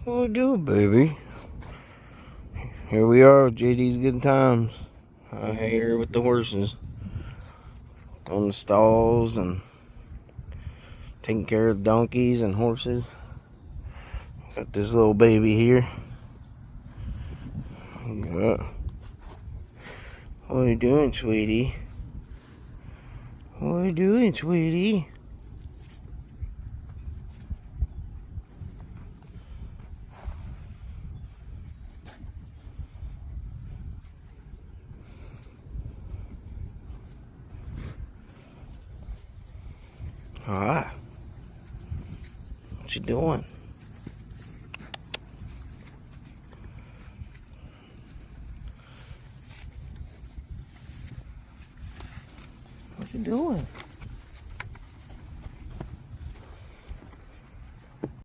What we doing, baby? Here we are with JD's Good Times. Out here with the horses. On the stalls and taking care of donkeys and horses. Got this little baby here. Yeah. What are you doing, sweetie? What are you doing, sweetie? Alright. What you doing? What you doing?